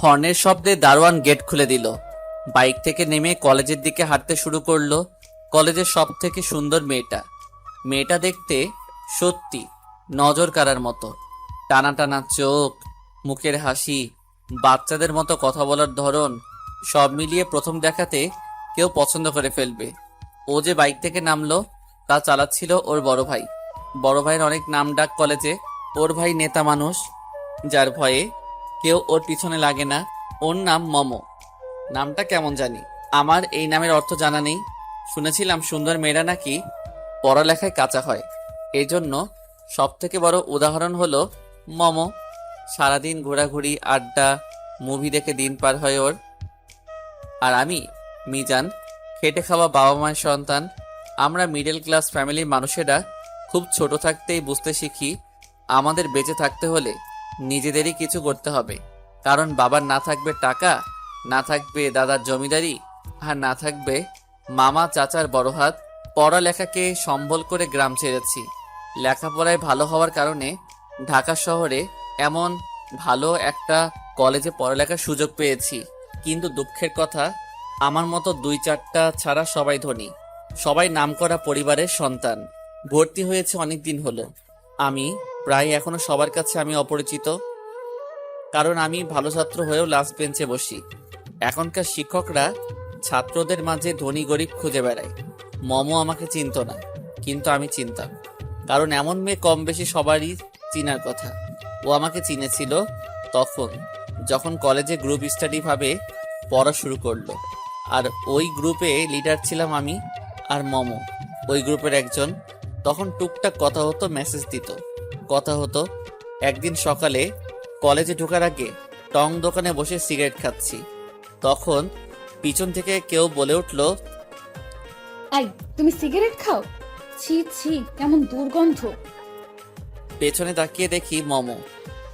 হর্নের শব্দে দারোয়ান গেট খুলে দিল। বাইক থেকে নেমে কলেজের দিকে হাঁটতে শুরু করলো। কলেজের সব থেকে সুন্দর মেয়েটা। মেয়েটা দেখতে সত্যি নজর কাড়ার মতো। টানা টানা চোখ, মুখের হাসি, বাচ্চাদের মতো কথা বলার ধরন, সব মিলিয়ে প্রথম দেখাতে কেউ পছন্দ করে ফেলবে। ও যে বাইক থেকে নামলো তা চালাচ্ছিল ওর বড় ভাই। বড় ভাইয়ের অনেক নাম ডাক কলেজে। ওর ভাই নেতা মানুষ, যার ভয়ে কেউ ওর পিছনে লাগে না। ওর নাম মমো। নামটা কেমন জানি, আমার এই নামের অর্থ জানা নেই। শুনেছিলাম সুন্দর মেয়েরা নাকি পড়ালেখায় কাঁচা হয়। এই জন্য সব থেকে বড় উদাহরণ হলো মমো। সারাদিন ঘোরাঘুরি, আড্ডা, মুভি দেখে দিন পার হয় ওর। আর আমি মিজান, খেটে খাওয়া বাবা মায়ের সন্তান। আমরা মিডল ক্লাস ফ্যামিলির মানুষেরা খুব ছোট থাকতেই বুঝতে শিখি আমাদের বেঁচে থাকতে হলে নিজেদেরই কিছু করতে হবে। কারণ বাবার না থাকবে টাকা, না থাকবে দাদার জমিদারি, আর না থাকবে মামা চাচার বড় হাত। পড়ালেখাকে সম্বল করে গ্রাম ছেড়েছি। লেখাপড়ায় ভালো হওয়ার কারণে ঢাকা শহরে এমন ভালো একটা কলেজে পড়ালেখার সুযোগ পেয়েছি। কিন্তু দুঃখের কথা, আমার মতো দুই চারটা ছাড়া সবাই ধনী, সবাই নামকরা পরিবারের সন্তান। ভর্তি হয়েছে অনেক দিন হলো। আমি প্রায় এখনো সবার কাছে আমি অপরিচিত, কারণ আমি ভালো ছাত্র হয়েও লাস্ট বেঞ্চে বসি। এখনকার শিক্ষকরা ছাত্রদের মাঝে ধনী গরিব খুঁজে বেড়ায়। মমও আমাকে চিনত না, কিন্তু আমি চিনতাম, কারণ এমন মেয়ে কম বেশি সবারই চিনার কথা। ও আমাকে চিনেছিল তখন, যখন কলেজে গ্রুপ স্টাডি ভাবে পড়া শুরু করলো। আর ওই গ্রুপে লিডার ছিলাম আমি আর মমো, ওই গ্রুপের একজন। তখন টুকটাক কথা হতো, মেসেজ দিত, কথা হতো। একদিন সকালে কলেজে ঢোকার আগে টং দোকানে বসে সিগারেট খাচ্ছি, তখন পিছন থেকে কেউ বলে উঠল, আই, তুমি সিগারেট খাও? ছি ছি, কেমন দুর্গন্ধ। পেছনে তাকিয়ে দেখি মমো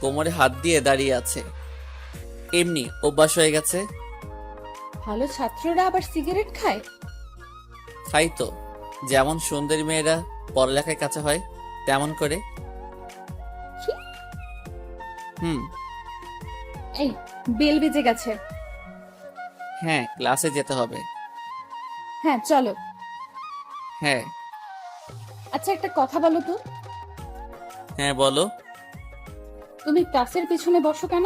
কোমরে হাত দিয়ে দাঁড়িয়ে আছে। এমনি অভ্যাস হয়ে গেছে। ভালো ছাত্ররা আবার সিগারেট খায়? খাই তো, যেমন সুন্দরী মেয়েরা পড়ালেখায় কাছে হয় তেমন করে। কি? হুম। এই, বেল বেজে গেছে। হ্যাঁ, ক্লাসে যেতে হবে। হ্যাঁ চলো। হ্যাঁ। আচ্ছা, একটা কথা বলো তো, হ্যাঁ বলো। তুমি ক্লাসের পিছনে বসো কেন?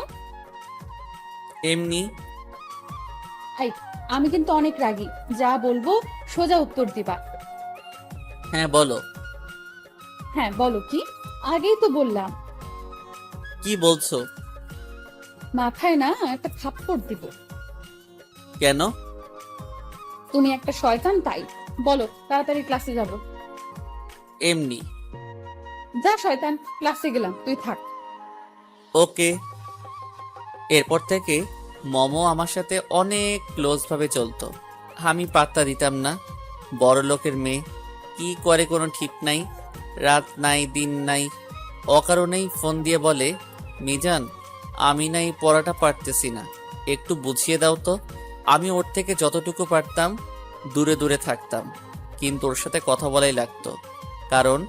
এমনি। এই, আমি কিন্তু অনেক রাগী, যা বলবো সোজা উত্তর দিবা। হ্যাঁ বলো। হ্যাঁ বলো, কি? আগেই তো বললাম। কি বলছো? মাথায় না একটা থাপ্পড় দিব। কেন? তুমি একটা শয়তান, তাই। বলো তাড়াতাড়ি ক্লাসে যাব। এমনি। যা শয়তান, ক্লাসে গেলাম, তুই থাক। ওকে। এরপর থেকে মমো আমার সাথে অনেক ক্লোজ ভাবে চলতো। আমি পাত্তা দিতাম না। বড় লোকের মেয়ে, কি করে কোনো ঠিক নাই। রাত নাই দিন নাই, অকারণেই ফোন দিয়ে বলে, মিজান, আমি নাই পড়াটা পারতেছি না, একটু বুঝিয়ে দাও তো। আমি ওর থেকে যতটুকু পারতাম দূরে দূরে থাকতাম, কিন্তু ওর সাথে কথা বলাই লাগতো, কারণ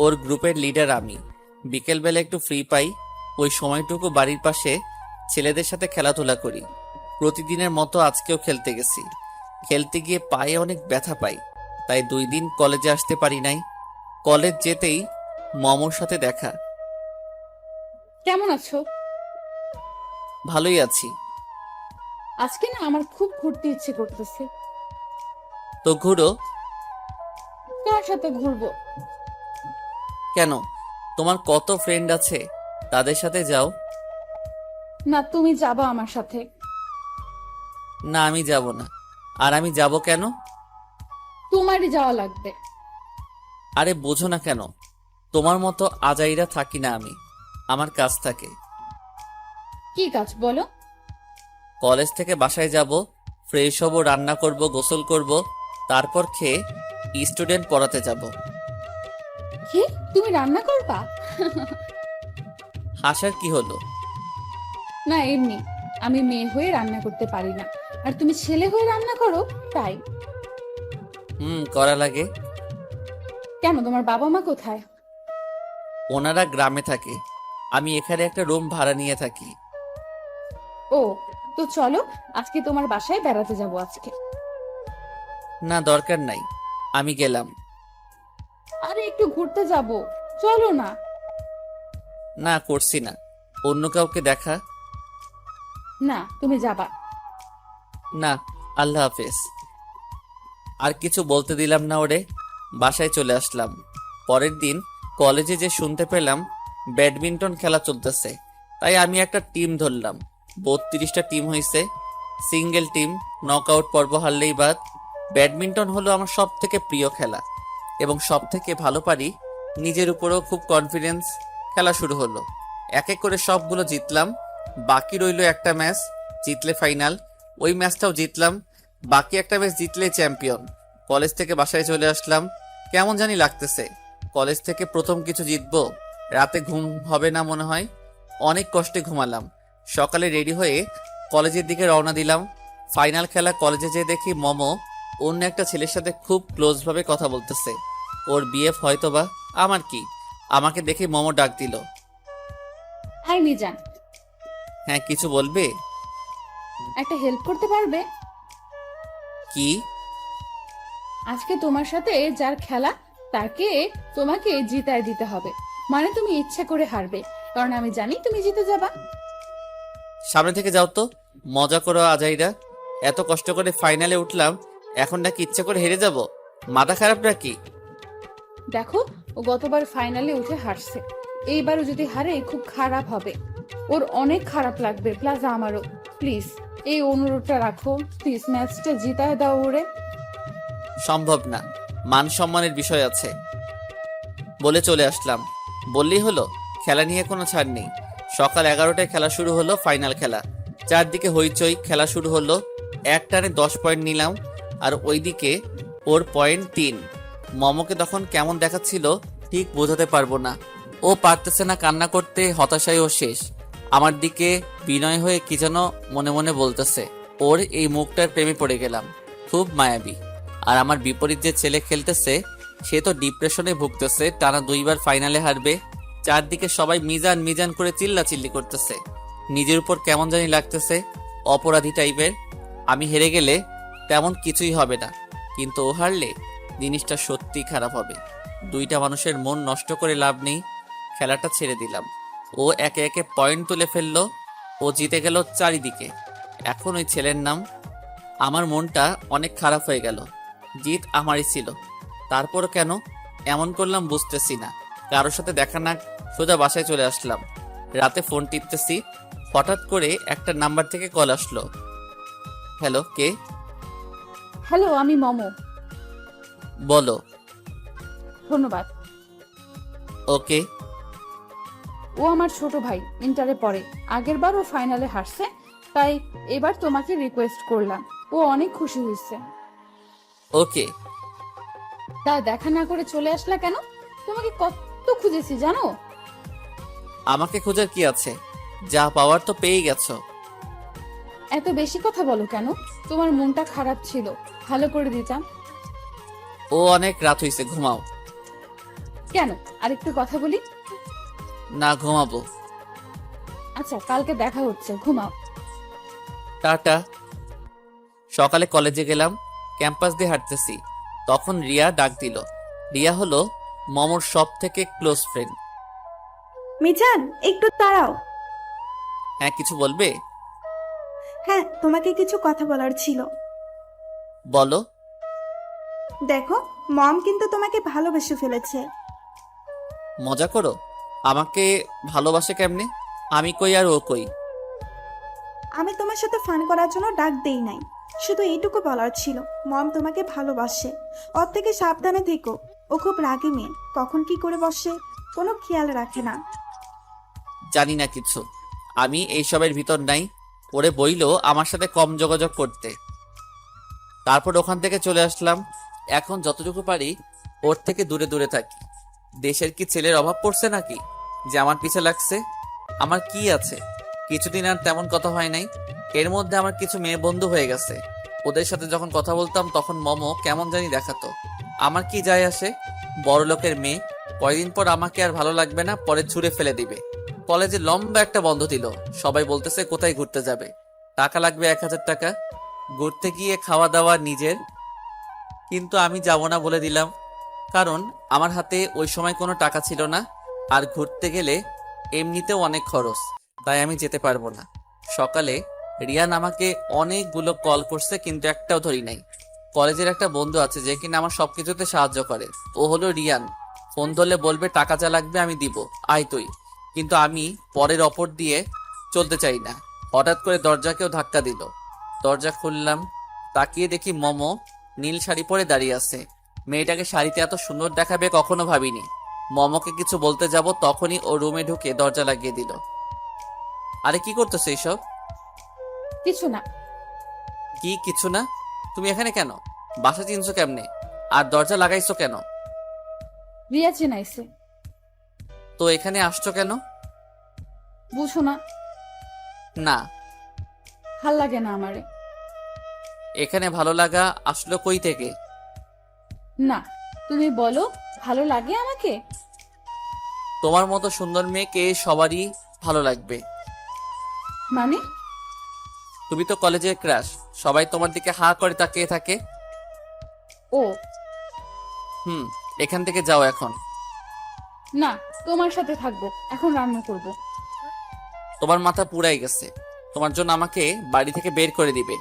ওর গ্রুপের লিডার আমি। বিকেলবেলা একটু ফ্রি পাই, ওই সময়টুকু বাড়ির পাশে ছেলেদের সাথে খেলাধুলা করি। প্রতিদিনের মতো আজকেও খেলতে গেছি। খেলতে গিয়ে পায়ে অনেক ব্যথা পাই, তাই 2 দিন কলেজে আসতে পারি নাই। কলেজ যেতেই মমর সাথে দেখা। কেমন আছো? ভালোই আছি। আজকে না আমার খুব ঘুরতে ইচ্ছে করতেছে। তো ঘুরো। কার সাথে ঘুরবো? কেন, তোমার কত ফ্রেন্ড আছে, তাদের সাথে যাও। না, তুমি যাবা আমার সাথে। না, আমি যাব না। আর আমি যাব কেন? তোমারই যাওয়া লাগবে। আরে বোঝো না কেন, তোমার মতো আজাইরা থাকি না আমি, আমার কাজ থাকে। কি কাজ বলো? কলেজ থেকে বাসায় যাব, ফ্রেশ হব, রান্না করব, গোসল করব, তারপর খেয়ে স্টুডেন্ট পড়াতে যাব। কি, তুমি রান্না করবা? হাসার কি হলো? না এমনি, আমি মেয়ে হয়ে রান্না করতে পারি না, আর তুমি ছেলে হয়ে রান্না করো, তাই। করা লাগে। কেন, তোমার বাবা মা কোথায়? ওনারা গ্রামে থাকে, আমি এখানে একটা রুম ভাড়া নিয়ে থাকি। ও, তো চলো, আজকে তোমার বাসায় বেড়াতে যাব আজকে। না, দরকার নাই, আমি গেলাম। আরে একটু ঘুরতে যাব, চলো না। না, করছি না, অন্য কাউকে দেখা। না, তুমি যাবা। না, আল্লাহ হাফেজ। আর কিছু বলতে দিলাম না ওরে, বাসায় চলে আসলাম। পরের দিন কলেজে যে শুনতে পেলাম ব্যাডমিন্টন খেলা চলতেছে, তাই আমি একটা টিম ধরলাম। 32টা টিম হয়েছে, সিঙ্গেল টিম, নকআউট পর্ব হারলেই বাদ। ব্যাডমিন্টন হলো আমার সব থেকে প্রিয় খেলা এবং সব থেকে ভালো পারি। নিজের উপরেও খুব কনফিডেন্স। খেলা শুরু হলো, এক এক করে সবগুলো জিতলাম। বাকি রইলো একটা ম্যাচ, জিতলে ফাইনাল। ওই ম্যাচটাও জিতলাম। বাকি একটা ম্যাচ জিতলে চ্যাম্পিয়ন। কলেজ থেকে বাসায় চলে আসলাম। কেমন জানি লাগতেছে, কলেজ থেকে প্রথম কিছু জিতবো। রাতে ঘুম হবে না মনে হয়। অনেক কষ্টে ঘুমালাম। সকালে রেডি হয়ে কলেজের দিকে রওনা দিলাম। ফাইনাল খেলা কলেজে যেয়ে দেখি মমো অন্য একটা ছেলের সাথে খুব ক্লোজ ভাবে কথা বলতেছে। ওর বিএফ হয়তোবা। আমার কি, আমাকে দেখে মমো ডাক দিল। হাই মিজান, হ্যাঁ, কিছু বলবে? একটা হেল্প করতে পারবে? কি? আজকে তোমার সাথে যার খেলা তাকে তোমাকে জিতায় দিতে হবে। মানে তুমি ইচ্ছা করে হারবে, কারণ আমি জানি তুমি জিতে যাবা। সামনে থেকে যাও তো, মজা করো আজাইরা। এত কষ্ট করে ফাইনালে উঠলাম, এখন নাকি ইচ্ছে করে হেরে যাব? মাথা খারাপ নাকি? দেখো, ও গতবার ফাইনালে উঠে হারছে, এইবারও যদি হারে খুব খারাপ হবে। ওর অনেক খারাপ লাগবে, প্লাস আমারও। প্লিজ এই অনুরোধটা রাখো, প্লিজ ম্যাচটা জিতায় দাও ওরে। সম্ভব না, মান সম্মানের বিষয় আছে। বলে চলে আসলাম। বললেই হলো, খেলা নিয়ে কোনো ছাড় নেই। সকাল 11টায় খেলা শুরু হলো, ফাইনাল খেলা। চারদিকে হইচই, খেলা শুরু হলো। এক টানে 10 পয়েন্ট নিলাম, আর ওইদিকে ওর পয়েন্ট 3। মমকে তখন কেমন দেখাচ্ছিল ঠিক বোঝাতে পারবো না। ও পারতেছে না কান্না করতে, হতাশায় ও শেষ। আমার দিকে বিনয় হয়ে কি যেন মনে মনে বলতেছে। ওর এই মুখটার প্রেমে পড়ে গেলাম, খুব মায়াবী। আর আমার বিপরীত যে ছেলে খেলতেছে, সে তো ডিপ্রেশনে ভুগতেছে, টানা 2বার ফাইনালে হারবে। চারদিকে সবাই মিজান মিজান করে চিল্লাচিল্লি করতেছে। নিজের উপর কেমন জানি লাগতেছে, অপরাধী টাইপের। আমি হেরে গেলে তেমন কিছুই হবে না, কিন্তু ও হারলে জিনিসটা সত্যি খারাপ হবে। দুইটা মানুষের মন নষ্ট করে লাভ নেই। খেলাটা ছেড়ে দিলাম। ও একে একে পয়েন্ট তুলে ফেললো। ও জিতে গেল চারিদিকে। এখন ওই ছেলের নাম। আমার মনটা অনেক খারাপ হয়ে গেল। জিত আমারই ছিল, তারপরও কেন এমন করলাম বুঝতেছি না। কারোর সাথে দেখা না, সোজা বাসায় চলে আসলাম। রাতে ফোন টিপতেছি, হঠাৎ করে একটা নাম্বার থেকে কল আসলো। হ্যালো, কে? হ্যালো, আমি মমো। বলো। ধন্যবাদ। ওকে। ও আমার ছোট ভাই, ইন্টারে পড়ে। আগের বার ও ফাইনালে হারছে, তাই এবার তোমাকে রিকোয়েস্ট করলাম। ও অনেক খুশি হয়েছে। ওকে। তা দেখা না করে চলে আসলা কেন? তোমাকে কত খুঁজেছি জানো? আমাকে খোঁজার কি আছে, যা পাওয়ার তো পেয়ে গেছো। এত বেশি কথা বলো কেন? তোমার মনটা খারাপ ছিল, ভালো করে দিতাম। ও অনেক রাত হইছে, ঘুমাও। কেন, আরেকটু কথা বলি? না, ঘুমাবো। আচ্ছা, কালকে দেখা হচ্ছে, ঘুমাও। টাটা। সকালে কলেজে গেলাম, ক্যাম্পাস দিয়ে হাঁটতেছি, তখন রিয়া ডাক দিল। রিয়া হলো মমর সব থেকে ক্লোজ ফ্রেন্ড। মিজান, একটু দাঁড়াও। হ্যাঁ, কিছু বলবে? হ্যাঁ, তোমাকে কিছু কথা বলার ছিল। বলো। দেখো, মম কিন্তু তোমাকে ভালোবেসে ফেলেছে। মজা করো? আমাকে ভালোবাসে কেমনে? আমি কই আর ও কই? আমি তোমার সাথে ফান করার জন্য ডাক দেই নাই, শুধু এইটুকু বলার ছিল, মম তোমাকে ভালোবাসে। ওর থেকে সাবধানে থেকো। ও খুব রাগী মেয়ে, কখন কি করে বসে কোনো খেয়াল রাখে না। জানি না কিছু, আমি এইসবের ভিতর নাই। ওরে বইলো আমার সাথে কম যোগাযোগ করতে। তারপর ওখান থেকে চলে আসলাম। এখন যতটুকু পারি ওর থেকে দূরে দূরে থাকি। দেশের কি ছেলের অভাব পড়ছে নাকি যে আমার পিছে লাগছে? আমার কি আছে, কিছুদিন আর তেমন কথা হয় নাই। এর মধ্যে আমার কিছু মেয়ে বন্ধু হয়ে গেছে। ওদের সাথে যখন কথা বলতাম তখন মমো কেমন জানি দেখাতো। আমার কি যায় আসে? বড় লোকের মেয়ে, কয়দিন পর আমাকে আর ভালো লাগবে না, পরে ছুঁড়ে ফেলে দিবে। কলেজে লম্বা একটা বন্ধ দিল, সবাই বলতেছে কোথায় ঘুরতে যাবে। টাকা লাগবে 1,000 টাকা, ঘুরতে গিয়ে খাওয়া দাওয়া নিজের। কিন্তু আমি যাব না বলে দিলাম, কারণ আমার হাতে ওই সময় কোনো টাকা ছিল না, আর ঘুরতে গেলে এমনিতেও অনেক খরচ, তাই আমি যেতে পারবো না। সকালে রিয়ান আমাকে অনেকগুলো কল করছে, কিন্তু একটাও ধরি নাই। কলেজের একটা বন্ধু আছে যে কিনা আমার সবকিছুতে সাহায্য করে, ও হলো রিয়ান। ফোন ধরলে বলবে টাকা যা লাগবে আমি দিব, আয় তুই। কিন্তু আমি পরের অপর দিয়ে চলতে চাই না। হঠাৎ করে দরজাকেও ধাক্কা দিল, দরজা খুললাম, তাকিয়ে দেখি মমো নীল শাড়ি পরে দাঁড়িয়ে আছে। মেয়েটাকে শাড়িতে এত সুন্দর দেখাবে কখনো ভাবিনি। মমকে কিছু বলতে যাব, তখনই ও রুমে ঢুকে দরজা লাগিয়ে দিল। আরে কি করতেছো এইসব? কিছু না। কি কিছু না? তুমি এখানে কেন? বাসা চিনছো কেমনে? আর দরজা লাগাইছো কেন? রিয়া চেনাইছে। তো এখানে আসছো কেন? বুঝো না? না। ভাল লাগে না আমারে। এখানে ভালো লাগা আসলো কই থেকে? না, তুমি বলো ভালো লাগে আমাকে? তোমার মতো সুন্দর মেয়েকে সবারই ভালো লাগবে। মানে? তুমি তো কলেজের ক্রাশ, সবাই তোমার দিকে হা করে তাকিয়ে থাকে। ও হুম, এখান থেকে যাও এখন। না, তোমার সাথে থাকবো, এখন রান্না করব। তোমার মাথা পুরাই গেছে, তোমার জন্য আমাকে বাড়ি থেকে বের করে দিবে।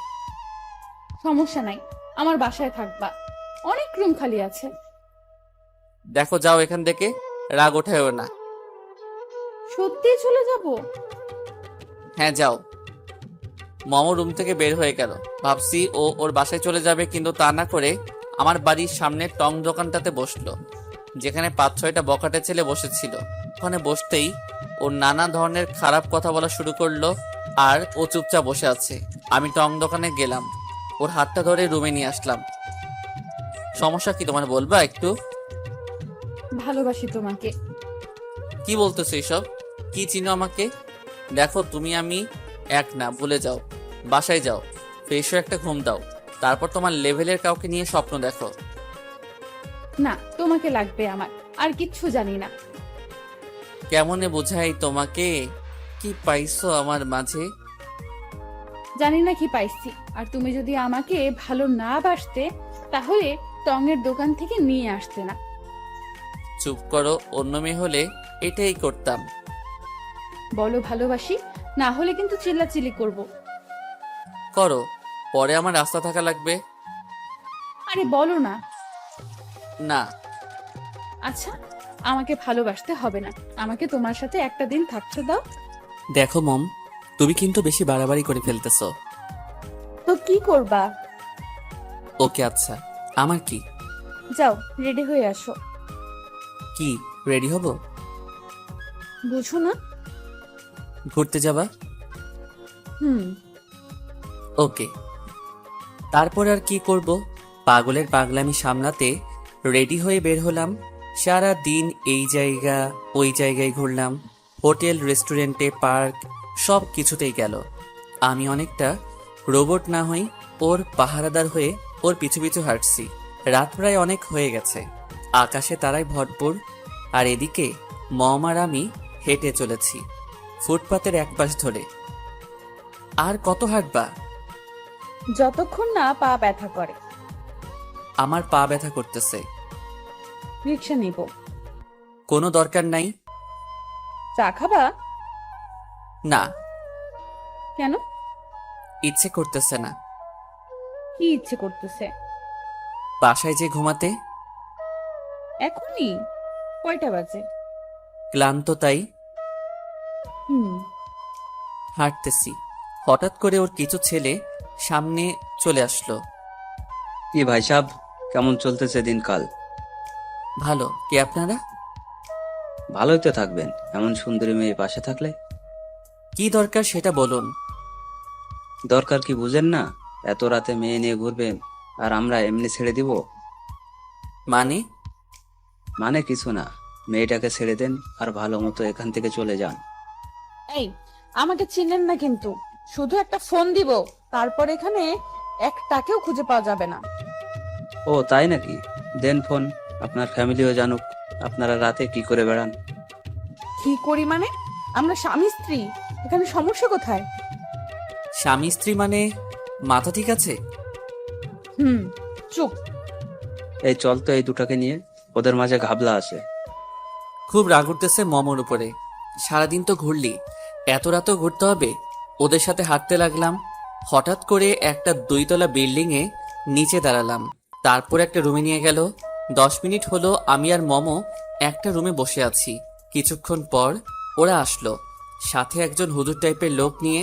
সমস্যা নাই, আমার বাসায় থাকবা, অনেক রুম খালি আছে। দেখো যাও এখান থেকে, রাগ ওঠায়ও না। সত্যিই চলে যাব? হ্যাঁ যাও। মম রুম থেকে বের হয়ে গেল। ভাবছি ও ওর বাসায় চলে যাবে, কিন্তু তা না করে আমার বাড়ির সামনে টং দোকানটাতে বসলো, যেখানে 5-6টা বখাটে ছেলে বসেছিল। ওখানে বসতেই ও নানা ধরনের খারাপ কথা বলা শুরু করলো, আর ও চুপচাপ বসে আছে। আমি টং দোকানে গেলাম, ওর হাতটা ধরে রুমে নিয়ে আসলাম। সমস্যা কি তোমার বলবা একটু? ভালোবাসি তোমাকে। কি বলতেছো এসব? কি চিনো আমাকে? দেখো তুমি আমি এক না, ভুলে যাও। বাসায় যাও, ফ্রেশ হয়ে একটা ঘুম দাও, তারপর তোমার লেভেলের কাউকে নিয়ে স্বপ্ন দেখো। না, তোমাকে লাগবে আমার, আর কিচ্ছু জানি না। কেমনে বোঝাই তোমাকে? কি পাইছো আমার মাঝে? জানি না কি পাইছি। আর তুমি যদি আমাকে ভালো না বাসতে, তাহলে টঙের দোকান থেকে নিয়ে আসতে না। চুপ করো, অন্য মেয়ে হলে এটাই করতাম। বলো ভালোবাসি, না হলে কিন্তু চিল্লাচিল্লি করব। করো, পরে আমার রাস্তা থাকা লাগবে। আরে বলো না। না। আচ্ছা, আমাকে ভালোবাসতে হবে না, আমাকে তোমার সাথে একটা দিন থাকতে দাও। দেখো মম, তুমি কিন্তু বেশি বাড়াবাড়ি করে ফেলতেছো। তো কি করবা? ওকে আচ্ছা, আমার কি? যাও, রেডি হয়ে আসো। কি রেডি হব? বুঝো না? ঘুরতে যাবা? হুম। ওকে। তারপর আর কি করব, পাগলের পাগলামি সামলাতে রেডি হয়ে বের হলাম। সারা দিন এই জায়গা ওই জায়গায় ঘুরলাম, হোটেল, রেস্টুরেন্টে, পার্ক, সব কিছুতেই গেল। আমি অনেকটা রোবট না হই, ওর পাহারাদার হয়ে ওর পিছু পিছু হাঁটছি। রাত প্রায় অনেক হয়ে গেছে, আকাশে তারায় ভরপুর, আর এদিকে মম আর আমি হেঁটে চলেছি ফুটপাতের একপাশ ধরে। আর কত হাঁটবা? যতক্ষণ না পা ব্যথা করে। আমার পা ব্যথা করতেছে। রিক্সা নিব। কোনো দরকার নাই। চা খাবা? না, কেন? ইচ্ছে করতেছে না। কি ইচ্ছে করতেছে? বাসায় যে ঘুমাতে। এখনই? কয়টা বাজে? ক্লান্ত তাই। হুম। হাঁটতেছি, হঠাৎ করে ওর কিছু ছেলে সামনে চলে আসলো। কি ভাই সাহেব, কেমন চলতেছে দিনকাল? ভালো। কে আপনারা? ভালোই তো থাকবেন এমন সুন্দরী মেয়ে পাশে থাকলে। কি দরকার সেটা বলুন। দরকার কি বুঝেন না? এত রাতে মেয়ে নিয়ে ঘুরবেন, আর আমরা এমনি ছেড়ে দিব? মানে? মানে কিছু না, মেয়েটাকে ছেড়ে দেন আর ভালো মতো এখান থেকে চলে যান। এই, আমাকে চিনেন না কিন্তু, শুধু একটা ফোন দিব, তারপর এখানে একটাকেও খুঁজে পাওয়া যাবে না। ও তাই নাকি? দেন ফোন, আপনার ফ্যামিলিও জানুক আপনারা রাতে কি করে বেড়ান। কি করি মানে? আমরা স্বামী স্ত্রী, এখানে সমস্যা কোথায়? স্বামী স্ত্রী মানে মাথা ঠিক আছে? হুম, চুপ। এই চল তো এই দুটাকে নিয়ে, ওদের মাঝে ঘাবলা আছে। খুব রাগ উঠতেছে মমর উপরে। সারাদিন তো ঘুরলি, এত রাতও ঘুরতে হবে? ওদের সাথে হাঁটতে লাগলাম। হঠাৎ করে একটা 2 তলা বিল্ডিং এ নিচে দাঁড়ালাম। তারপর একটা রুমে নিয়ে গেল। 10 মিনিট হলো আমি আর মমো একটা রুমে বসে আছি। কিছুক্ষণ পর ওরা আসলো, সাথে একজন হুজুর টাইপের লোক নিয়ে।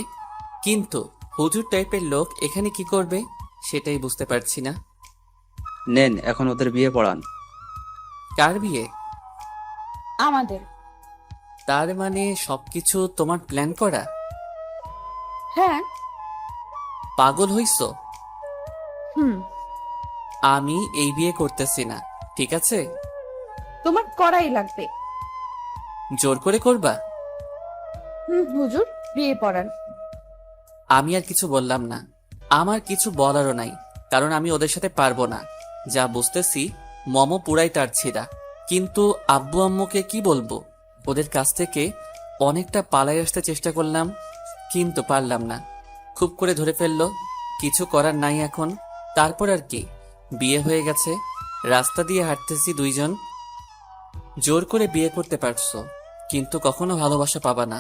কিন্তু হুজুর টাইপের লোক এখানে কি করবে সেটাই বুঝতে পারছি না। নেন, এখন ওদের বিয়ে পড়ান। কার বিয়ে? আমাদের। তার মানে সবকিছু তোমার প্ল্যান করা? হ্যাঁ। পাগল হইছো? হুম। আমি এই বিয়ে করতেছি না, ঠিক আছে? তোমার করাই লাগবে। জোর করে করবা? হুম, হুজুর বিয়ে পড়ান। আমি আর কিছু বললাম না। আমার কিছু বলারও নাই, কারণ আমি ওদের সাথে পারবো না। যা বুঝতেছি মমো পুরাই তার ছিঁড়া। কিন্তু আব্বু আম্মুকে কি বলবো? ওদের কাছ থেকে অনেকটা পালাই আসতে চেষ্টা করলাম, কিন্তু পারলাম না। খুব করে ধরে ফেললো। কিছু করার নাই এখন। তারপর আর কি, বিয়ে হয়ে গেছে। রাস্তা দিয়ে হাঁটতেছি দুইজন। জোর করে বিয়ে করতে পারছো, কিন্তু কখনো ভালোবাসা পাবা না।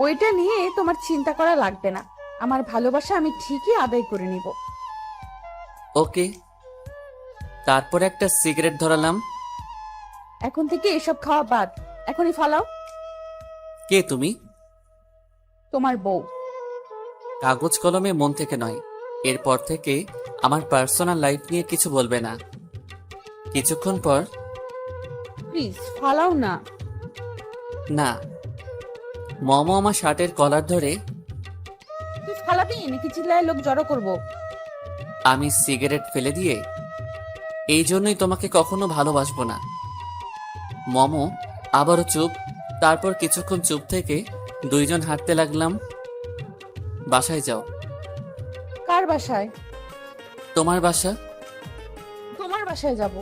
ওইটা নিয়ে তোমার চিন্তা করা লাগবে না। আমার ভালোবাসা আমি ঠিকই আদায় করে নিব। ওকে। তারপর একটা সিগারেট ধরালাম। এখন থেকে এসব খাওয়া বাদ। এখনই ফালাও। কে তুমি? তোমার বউ। কাগজ কলমে, মন থেকে নয়। এরপর থেকে আমার পার্সোনাল লাইফ নিয়ে কিছু বলবে না। কিছুক্ষণ পর, প্লিজ ফালাও না। না। মমো আমার শার্টের কলার ধরে। তুই ফালাবি নাকি চিল্লায় লোক জড়ো করবো? আমি সিগারেট ফেলে দিয়ে, এই জন্যই তোমাকে কখনো ভালোবাসবো না। মমো আবারও চুপ। তারপর কিছুক্ষণ চুপ থেকে দুইজন হাঁটতে লাগলাম। বাসায় যাও। কার বাসায়? তোমার বাসা। তোমার বাসায় যাব।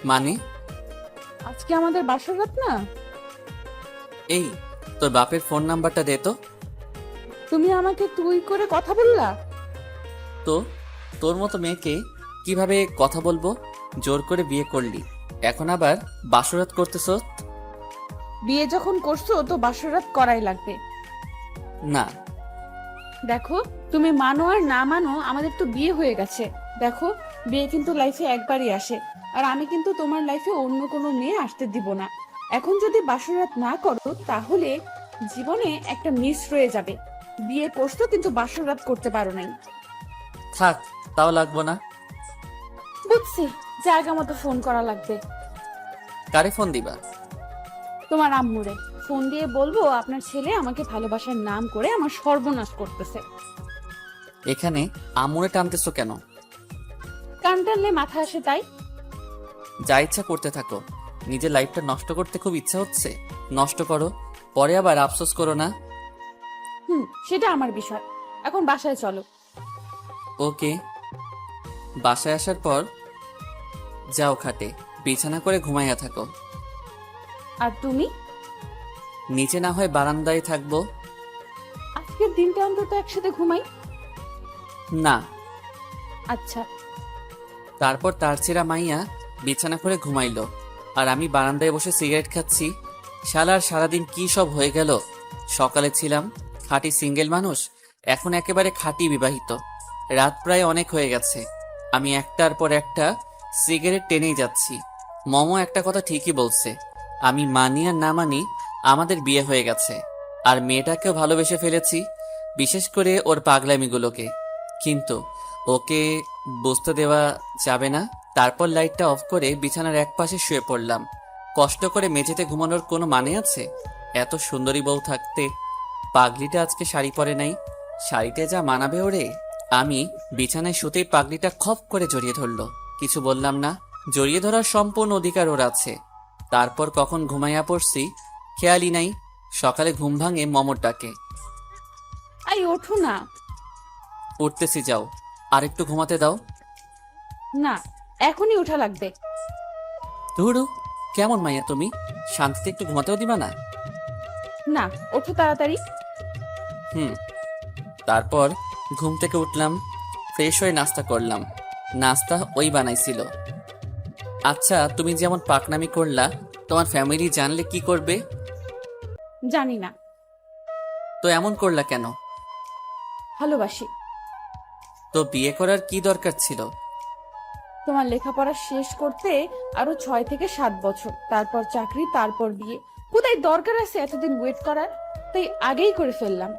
মানে? আজকে আমাদের বাসর রাত না? এই, তোর বাপের ফোন নাম্বারটা দে তো। তুমি আমাকে তুই করে কথা বললা? তো তোর মতো মেয়েকে কিভাবে কথা বলবো? জোর করে বিয়ে করলি, এখন আবার বাসরাত করতেছ? বিয়ে যখন করছো তো বাসর রাত করাই লাগবে। না। দেখো, তুমি মানো আর না মানো, আমাদের তো বিয়ে হয়ে গেছে। দেখো, বিয়ে কিন্তু লাইফে একবারই আসে, আর আমি কিন্তু তোমার লাইফে অন্য কোনো মেয়ে আসতে দিব না। এখন যদি বাসরাত না করো তাহলে জীবনে একটা মিস রয়ে যাবে। বিয়ে করছো কিন্তু বাসরাত করতে পারো নাই। থাক, তাও লাগবো না। বুঝছি, জায়গা মতো ফোন করা লাগবে। কারে ফোন দিবা? তোমার আম্মুরে ফোন দিয়ে বলবো আপনার ছেলে আমাকে ভালোবাসার নাম করে আমার সর্বনাশ করতেছে। এখানে আমুরে টানতেছো কেন? কান টানলে মাথা আসে তাই। যা ইচ্ছা করতে থাকো। নিজের লাইফটা নষ্ট করতে খুব ইচ্ছা হচ্ছে, নষ্ট করো, পরে আবার আফসোস করো না। সেটা আমার বিষয়। এখন বাসায় চলো। ওকে। বাসায় আসার পর যাও খাটে বিছানা করে ঘুমাইয়া থাকো। আর তুমি? নিচে না হয় বারান্দায় থাকবো। আজকের দিনটা অন্তত একসাথে ঘুমাই। না। আচ্ছা। তারপর তার ছেঁড়া মাইয়া বিছানা করে ঘুমাইলো, আর আমি বারান্দায় বসে সিগারেট খাচ্ছি। শালার সারাদিন কি সব হয়ে গেল। সকালে ছিলাম খাঁটি সিঙ্গেল মানুষ, এখন একেবারে খাঁটি বিবাহিত। রাত প্রায় অনেক হয়ে গেছে, আমি একটার পর একটা সিগারেট টেনেই যাচ্ছি। মমো একটা কথা ঠিকই বলছে, আমি মানি আর না মানি আমাদের বিয়ে হয়ে গেছে, আর মেয়েটাকেও ভালোবেসে ফেলেছি, বিশেষ করে ওর পাগলামিগুলোকে। কিন্তু ওকে বুঝতে দেওয়া যাবে না। তারপর লাইটটা অফ করে বিছানার একপাশে শুয়ে পড়লাম। কষ্ট করে মেঝেতে ঘুমানোর কোনো মানে আছে? এত সুন্দরী বউ থাকতে পাগলিটা আজকে শাড়ি পরে নাই। শাড়িতে যা মানাবে ওরে। আমি বিছানায় শুতেই পাগলিটা খপ করে জড়িয়ে ধরলো। কিছু বললাম না, জড়িয়ে ধরার সম্পূর্ণ অধিকার ওর আছে। তারপর কখন ঘুমাইয়া পড়ছি খেয়ালই নাই। সকালে ঘুম ভাঙে মমর ডাকে। আই ওঠো না। উঠতেছি, যাও, আর একটু ঘুমাতে দাও। না, এখনই ওঠা লাগবে। ধুরু, কেমন মাইয়া তুমি, শান্তিতে একটু ঘুমাতেও দিবা না? না, ওঠো তাড়াতাড়ি। হুম। তারপর ঘুম থেকে উঠলাম, ফ্রেশ হয়ে নাস্তা করলাম। নাস্তা ওই বানাইছিল। আচ্ছা, তুমি যেমন পাকনামি করলা, তোমার ফ্যামিলি জানলে কি করবে? জানি না। তো এমন করলা কেন? ভালোবাসি। তো বিয়ে করার কি দরকার ছিল? তোমার লেখাপড়া শেষ করতে আরো 6 থেকে 7 বছর, তারপর চাকরি, তারপর বিয়ে। কোথায় দরকার আছে এতদিন ওয়েট করার? তাই আগেই করে ফেললাম।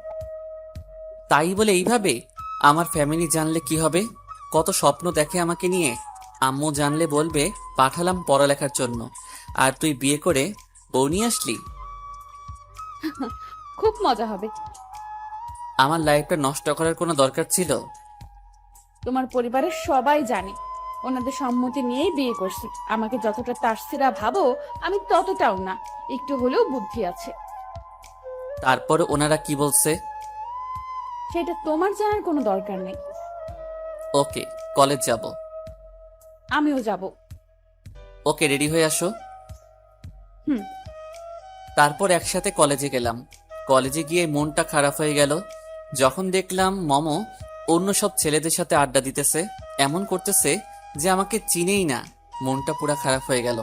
তাই বলে এইভাবে? আমার ফ্যামিলি জানলে কি হবে? কত স্বপ্ন দেখে আমাকে নিয়ে। আম্মু জানলে বলবে পাঠালাম পড়ালেখার জন্য, আর তুই বিয়ে করে বউ নিয়ে আসলি। খুব মজা হবে। আমার লাইফটা নষ্ট করার কোনো দরকার ছিল? তোমার পরিবারের সবাই জানে, ওনাদের সম্মতি নিয়েই বিয়ে করছি। আমাকে যতটা তারছিরা ভাবো, আমি ততটাও না, একটু হলেও বুদ্ধি আছে। তারপর ওনারা কি বলছে? সেটা তোমার জানার কোনো দরকার নেই। ওকে, কলেজ যাব। আমিও যাব। ওকে, রেডি হয়ে আসো। হুম। তারপর একসাথে কলেজে গেলাম। কলেজে গিয়ে মনটা খারাপ হয়ে গেল যখন দেখলাম মমো অন্য সব ছেলেদের সাথে আড্ডা দিতেছে, এমন করতেছে যে আমাকে চিনেই না। মনটা পুরা খারাপ হয়ে গেল।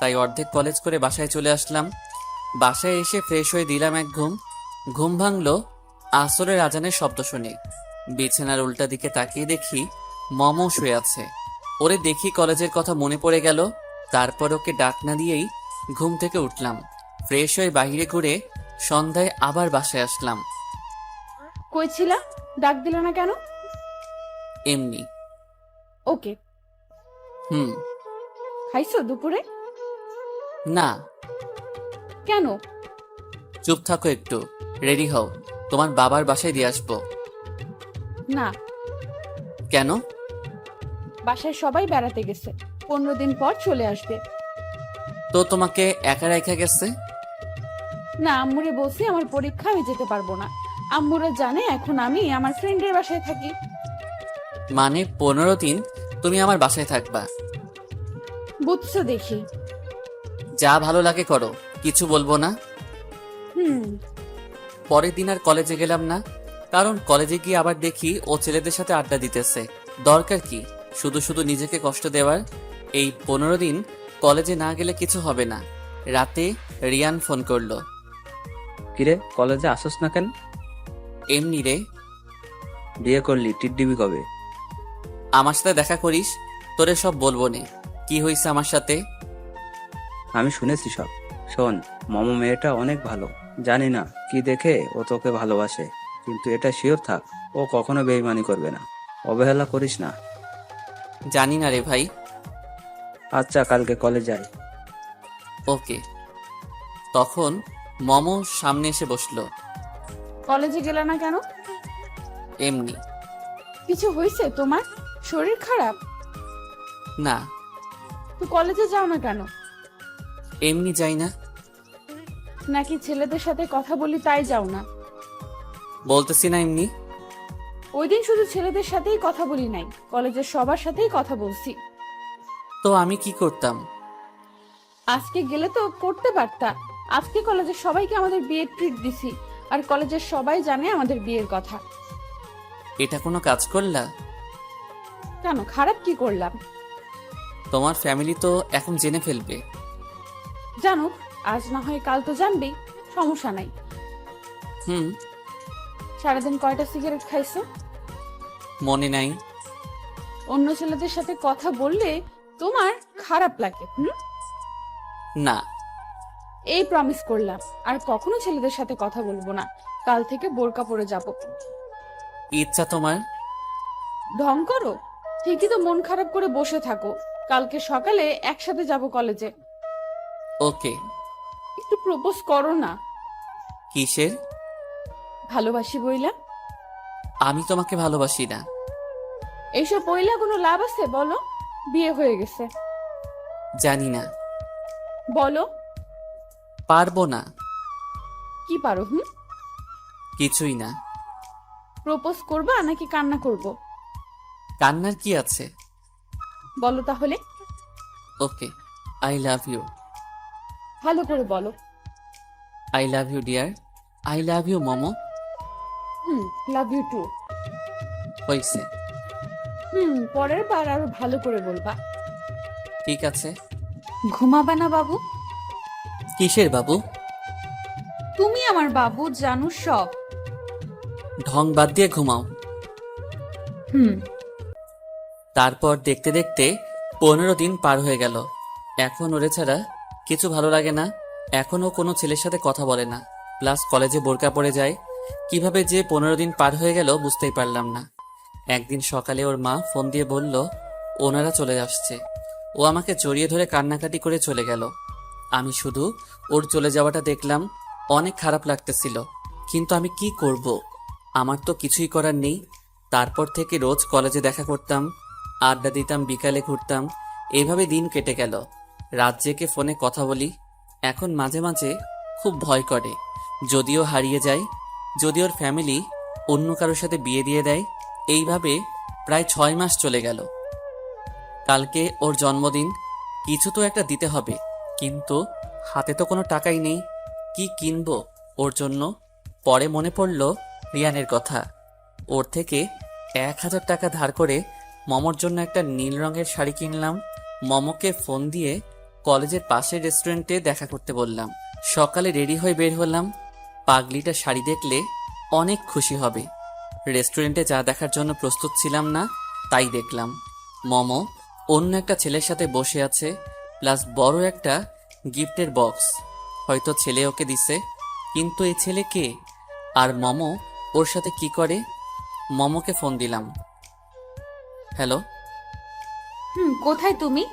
তাই অর্ধেক কলেজ করে বাসায় চলে আসলাম। বাসায় এসে ফ্রেশ হয়ে দিলাম এক ঘুম। ঘুম ভাঙলো আসরের আজানের শব্দ শুনে। বিছানার উল্টা দিকে তাকিয়ে দেখি মমো শুয়ে আছে। ওরে দেখি কলেজের কথা মনে পড়ে গেল। তারপর ওকে ডাক না দিয়েই ঘুম থেকে উঠলাম। ফ্রেশ হয়ে বাইরে ঘুরে সন্ধ্যায় আবার বাসায় আসলাম। কই ছিলা? ডাক দিল না কেন? এমনি। ওকে। হুম। খাইছো দুপুরে? না। কেন? চুপ থাকো একটু, রেডি হও, তোমার বাবার বাসায় দিয়ে আসবো। না। কেন? বাসায় সবাই বেড়াতে গেছে, 15 দিন পর চলে আসবে। তো তোমাকে একা রেখে গেছে? না, আম্মুরে বলছি আমার পরীক্ষা, আমি যেতে পারবো না। আম্মুরা জানে এখন আমি আমার ফ্রেন্ডের বাসায় থাকি। মানে 15 দিন তুমি আমার বাসায় থাকবা? বুঝছো দেখি। যা ভালো লাগে করো, কিছু বলবো না। হুম। পরের দিন আর কলেজে গেলাম না, কারণ কলেজে গিয়ে আবার দেখি ও ছেলেদের সাথে আড্ডা দিতেছে। দরকার কি শুধু শুধু নিজেকে কষ্ট দেওয়ার? এই 15 দিন কলেজে না গেলে কিছু হবে না। রাতে রিয়ান ফোন করলো। কিরে, কলেজে আসোস না কেন? এমনি রে। বিয়ে করলি, টিডডিবি কবে? আমার সাথে দেখা করিস, তোরে সব বলবো নে কি হয়েছে আমার সাথে। আমি শুনেছি সব। শোন, মম মেয়েটা অনেক ভালো। জানি না কি দেখে ও তোকে ভালোবাসে, কিন্তু এটা শিওর থাক, ও কখনো বেইমানি করবে না। অবহেলা করিস না। জানি না রে ভাই। আচ্ছা, কালকে কলেজ যাই। ওকে। তখন মমো সামনে এসে বসলো। কলেজে গেলে না কেন? এমনি। কিছু হয়েছে তোমার? শরীর খারাপ? না। তো কলেজে যাও না কেন? এমনি যাই না। নাকি ছেলেদের সাথে কথা বলি তাই যাও না? বলতেছি না এমনি। ওই দিন শুধু ছেলেদের সাথেই কথা বলি নাই, কলেজের সবার সাথেই কথা বলছি। তো আমি কি করতাম? আজকে গেলে তো করতে পারতা। আজকে কলেজের সবাইকে আমাদের বিয়ের ট্রিট দিছি, আর কলেজের সবাই জানে আমাদের বিয়ের কথা। এটা কোনো কাজ করলা? কেন, খারাপ কি করলাম? তোমার ফ্যামিলি তো এখন জেনে ফেলবে। জানুক, আজ না হয় কাল তো জানবেই, সমস্যা নাই। হুম। সারাদিন কয়টা সিগারেট খাইছো? মনে নাই। অন্য ছেলেদের সাথে কথা বললে তোমার খারাপ লাগে? না। এই প্রমিস করলাম, আর কখনো ছেলেদের সাথে কথা বলবো না। কাল থেকে বোরকা পরে যাব। ইচ্ছা তোমার? ঢং করো? ঠিকই তো মন খারাপ করে বসে থাকো। কালকে সকালে একসাথে যাব কলেজে। ওকে। একটু প্রপোজ করো না। কিসের? ভালোবাসি বইলা। আমি তোমাকে ভালোবাসি না। এইসব বইলা কোনো লাভ আছে বলো? বিয়ে হয়ে গেছে। জানি না। বলো। পারবো না। কি পারো? কিছুই না। প্রপোজ করবা নাকি কান্না করব? কান্নার কি আছে? বলো তাহলে। Okay, I love you. ভালো করে বলো। I love you dear. I love you Momo. Love you too. হয়েছে। পরের বার আরো ভালো করে বলবা। ঠিক আছে। ঘুমাবা না বাবু? কিসের বাবু? তুমি আমার বাবু, জানো সব। ঢং বাদ দিয়ে ঘুমাও। হুম। তারপর দেখতে দেখতে 15 দিন পার হয়ে গেল। এখন ওরে ছাড়া কিছু ভালো লাগে না। এখনও কোনো ছেলের সাথে কথা বলে না, প্লাস কলেজে বোরকা পড়ে যায়। কিভাবে যে 15 দিন পার হয়ে গেল বুঝতেই পারলাম না। একদিন সকালে ওর মা ফোন দিয়ে বলল ওনারা চলে আসছে। ও আমাকে জড়িয়ে ধরে কান্নাকাটি করে চলে গেল। আমি শুধু ওর চলে যাওয়াটা দেখলাম, অনেক খারাপ লাগতেছিল, কিন্তু আমি কি করব? আমার তো কিছুই করার নেই। তারপর থেকে রোজ কলেজে দেখা করতাম, আড্ডা দিতাম, বিকালে ঘুরতাম। এইভাবে দিন কেটে গেল। রাত জেগে ফোনে কথা বলি। এখন মাঝে মাঝে খুব ভয় করে, যদিও হারিয়ে যায়, যদি ওর ফ্যামিলি অন্য কারোর সাথে বিয়ে দিয়ে দেয়। এইভাবে প্রায় 6 মাস চলে গেল। কালকে ওর জন্মদিন, কিছু তো একটা দিতে হবে, কিন্তু হাতে তো কোনো টাকাই নেই। কি কিনবো ওর জন্য? পরে মনে পড়ল রিয়ানের কথা। ওর থেকে 1000 টাকা ধার করে মমর জন্য একটা নীল রঙের শাড়ি কিনলাম। মমকে ফোন দিয়ে কলেজের পাশের রেস্টুরেন্টে দেখা করতে বললাম। সকালে রেডি হয়ে বের হলাম। পাগলিটা শাড়ি দেখলে অনেক খুশি হবে। রেস্টুরেন্টে যা দেখার জন্য প্রস্তুত ছিলাম না, তাই দেখলাম। মমো অন্য একটা ছেলের সাথে বসে আছে, প্লাস বড় একটা গিফটের বক্স। হয়তো ছেলে ওকে দিছে, কিন্তু এই ছেলে কে? আর মমো ওর সাথে কি করে? মমোকে ফোন দিলাম। হ্যালো। কোথায় তুমি?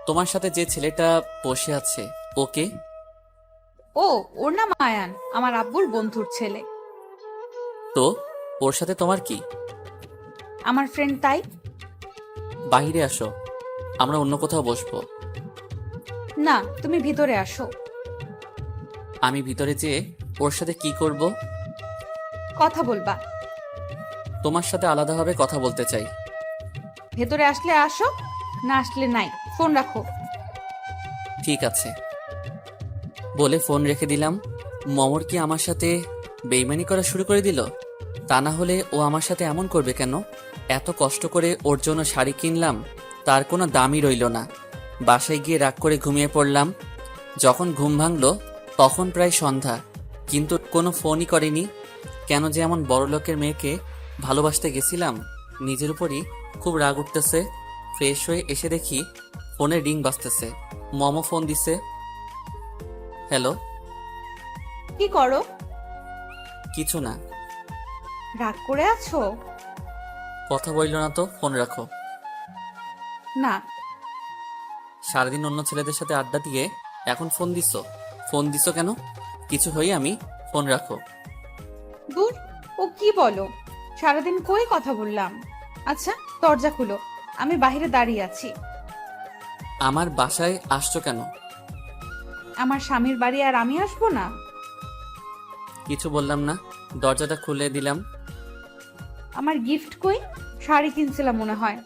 তোমার সাথে যে ছেলেটা বসে আছে ওকে? ও, ওর নাম আয়ান, আমার আব্বুর বন্ধুর ছেলে। তো ওর সাথে তোমার কি? আমার ফ্রেন্ড, তাই। বাহিরে আসো, আমরা অন্য কোথাও বসবো। না, তুমি ভিতরে আসো। আমি ভিতরে যেয়ে ওর সাথে কি করব? কথা বলবা। তোমার সাথে আলাদাভাবে কথা বলতে চাই। ভেতরে আসলে আসো, না আসলে নাই। ফোন রাখো। ঠিক আছে বলে ফোন রেখে দিলাম। মমর কি আমার সাথে বেইমানি করা শুরু করে দিল? তা না হলে ও আমার সাথে এমন করবে কেন? এত কষ্ট করে ওর জন্য শাড়ি কিনলাম, তার কোনো দামই রইল না। বাসায় গিয়ে রাগ করে ঘুমিয়ে পড়লাম। যখন ঘুম ভাঙলো তখন প্রায় সন্ধ্যা, কিন্তু কোনো ফোনই করেনি। কেন যে এমন বড়লোকের মেয়েকে ভালোবাসতে গেছিলাম? নিজের উপরই খুব রাগ উঠতেছে। ফ্রেশ হয়ে এসে দেখি ফোনে রিং বাজতেছে। মমো ফোন দিছে। হ্যালো। কি করো? কিছু না। রাগ করে আছো? কথা বলল না তো, ফোন রাখো। না। সারাদিন অন্য ছেলেদের সাথে আড্ডা দিয়ে এখন ফোন দিছো? ফোন দিছো কেন? কিছু হই আমি? ফোন রাখো। দূর, ও কি বলো? সারাদিন কই কথা বললাম। আচ্ছা, দরজা খুলো, আমি বাইরে দাঁড়িয়ে আছি। আমার বাসায় আসছো কেন? আমার স্বামীর বাড়ি আর আমি আসবো না? কিছু বললাম না, দরজাটা খুলে দিলাম। আমার গিফট কই? শাড়ি কিনছিলাম মনে হয়।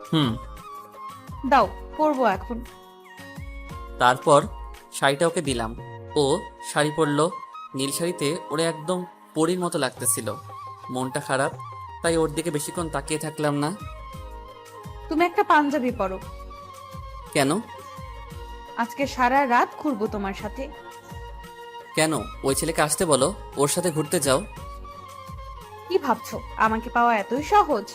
হুম। দাও, পরবো এখন। তারপর শাড়িটা ওকে দিলাম। ও শাড়ি পরলো। নীল শাড়িতে ওরে একদম পরীর মতো লাগতেছিল। মনটা খারাপ, তাই ওর দিকে বেশিক্ষণ তাকিয়ে থাকলাম না। তুমি একটা পাঞ্জাবি পরো। কেন? আজকে সারা রাত ঘুরবো তোমার সাথে। কেন? ওই ছেলেকে আসতে বলো, ওর সাথে ঘুরতে যাও। কি ভাবছো, আমাকে পাওয়া এতই সহজ?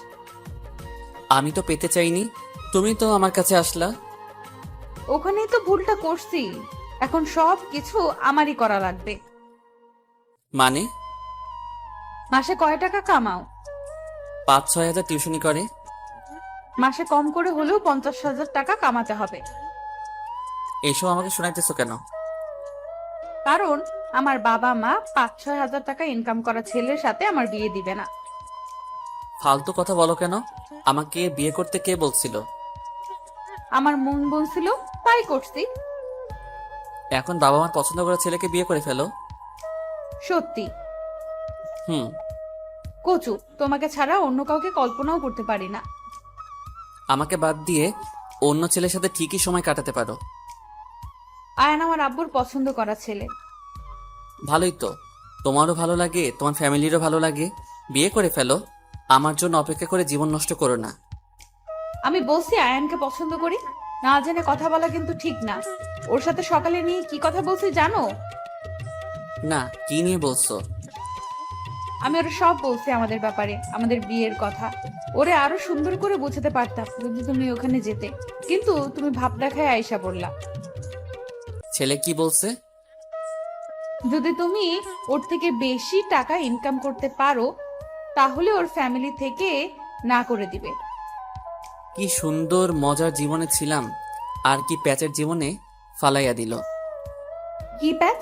আমি তো পেতে চাইনি, তুমি তো আমার কাছে আসলা। ওখানেই তো ভুলটা করছি। এখন সব কিছু আমারই করা লাগবে। মানে? মাসে কয় টাকা কামাও? 5-6 হাজার টিউশনি করে। মাসে কম করে হলেও 50,000 টাকা কামাতে হবে। এইসব আমাকে শোনাইতেছো কেন? কারণ আমার বাবা মা 5-6 হাজার টাকা ইনকাম করা ছেলের সাথে আমার বিয়ে দিবে না। ফালতু কথা বলো কেন? আমাকে বিয়ে করতে কে বলছিল? আমার মন বলছিল, তাই করছি। এখন বাবা মার পছন্দ করা ছেলেকে বিয়ে করে ফেলো। সত্যি। হুম। কচু, তোমাকে ছাড়া অন্য কাউকে কল্পনাও করতে পারি না। আমাকে বাদ দিয়ে অন্য ছেলের সাথে ঠিকই সময় কাটাতে পারো। আয়ান আমার আব্বুর পছন্দ করা ছেলে। ভালোই তো, তোমারও ভালো লাগে, তোমার ফ্যামিলিরও ভালো লাগে, বিয়ে করে ফেলো। আমার জন্য অপেক্ষা করে জীবন নষ্ট করো না। আমি বলছি আয়ানকে পছন্দ করি, না জেনে কথা বলা কিন্তু ঠিক না। ওর সাথে সকালে নিয়ে কি কথা বলছি জানো? না, কি নিয়ে বলছো? আমি ওরা সব বলছি আমাদের ব্যাপারে, আমাদের বিয়ের কথা। ওরে আরো সুন্দর করে বোঝাতে পারতাম যদি তুমি ওখানে যেতে, কিন্তু তুমি ভাব দেখায় আয়সা পড়লা। ছেলে কি বলছে? যদি তুমি ওর থেকে বেশি টাকা ইনকাম করতে পারো তাহলে ওর ফ্যামিলি থেকে না করে দিবে। কি সুন্দর মজার জীবনে ছিলাম, আর কি প্যাচের জীবনে ফালাইয়া দিল। কি প্যাচ?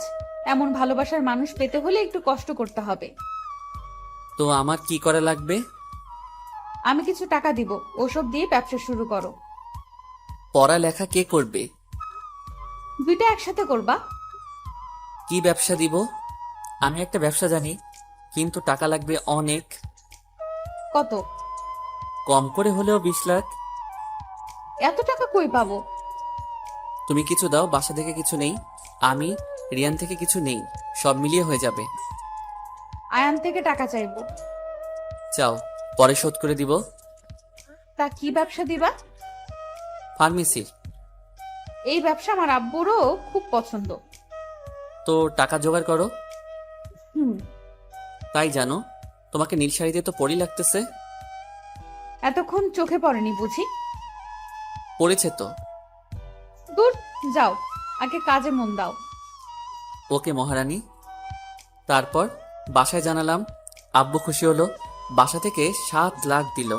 এমন ভালোবাসার মানুষ পেতে হলে একটু কষ্ট করতে হবে। তো আমার কি করা লাগবে? আমি কিছু টাকা দিব, ওসব দিয়ে ব্যবসা শুরু করো। পড়ালেখা কে করবে? দুইটা একসাথে করবা। কি ব্যবসা দিব? আমি একটা ব্যবসা জানি, কিন্তু টাকা লাগবে অনেক। কত? কম করে হলেও 20 লাখ। এত টাকা কই পাবো? তুমি কিছু দাও, বাসা থেকে কিছু নেই, আমি রিয়ান থেকে কিছু নেই, সব মিলিয়ে হয়ে যাবে। আয়ান থেকে টাকা চাইবো। চাও, পরে শোধ করে দিব। তা কি ব্যবসা দিবা? ফার্মেসির। এই ব্যবসা আমার আব্বুরও খুব পছন্দ। তো টাকা জোগাড় করো। হুম। তাই জানো, তোমাকে নীল শাড়িতে তো পরি লাগতেছে। এতক্ষণ চোখে পড়েনি বুঝি? পড়েছে তো। দূর, যাও, আগে কাজে মন দাও। ওকে মহারানী। তারপর বাসায় জানালাম, আব্বু খুশি হলো। বাসা থেকে 7 লাখ দিল।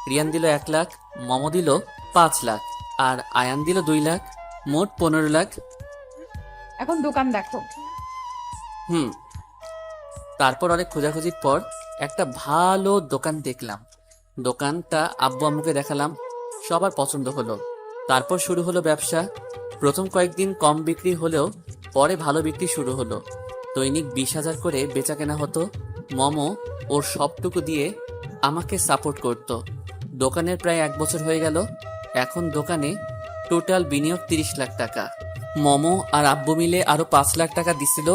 রিয়ান দিল 1 লাখ, মমো দিল 5 লাখ, আর আয়ান দিল 2 লাখ, মোট 15 লাখ। এখন দোকান দেখো। হুম। তারপর অনেক খোঁজাখুঁজির পর একটা ভালো দোকান দেখলাম। দোকানটা আব্বু আম্মুকে দেখালাম, সবার পছন্দ হলো। তারপর শুরু হলো ব্যবসা। প্রথম কয়েকদিন কম বিক্রি হলেও পরে ভালো বিক্রি শুরু হলো। দৈনিক 20,000 করে বেচা কেনা হতো। মমো ওর সবটুকু দিয়ে আমাকে সাপোর্ট করত। দোকানের প্রায় 1 বছর হয়ে গেল। এখন দোকানে টোটাল বিনিয়োগ 30 লাখ টাকা। মমো আর আব্বু মিলে আরো 5 লাখ টাকা দিছিল।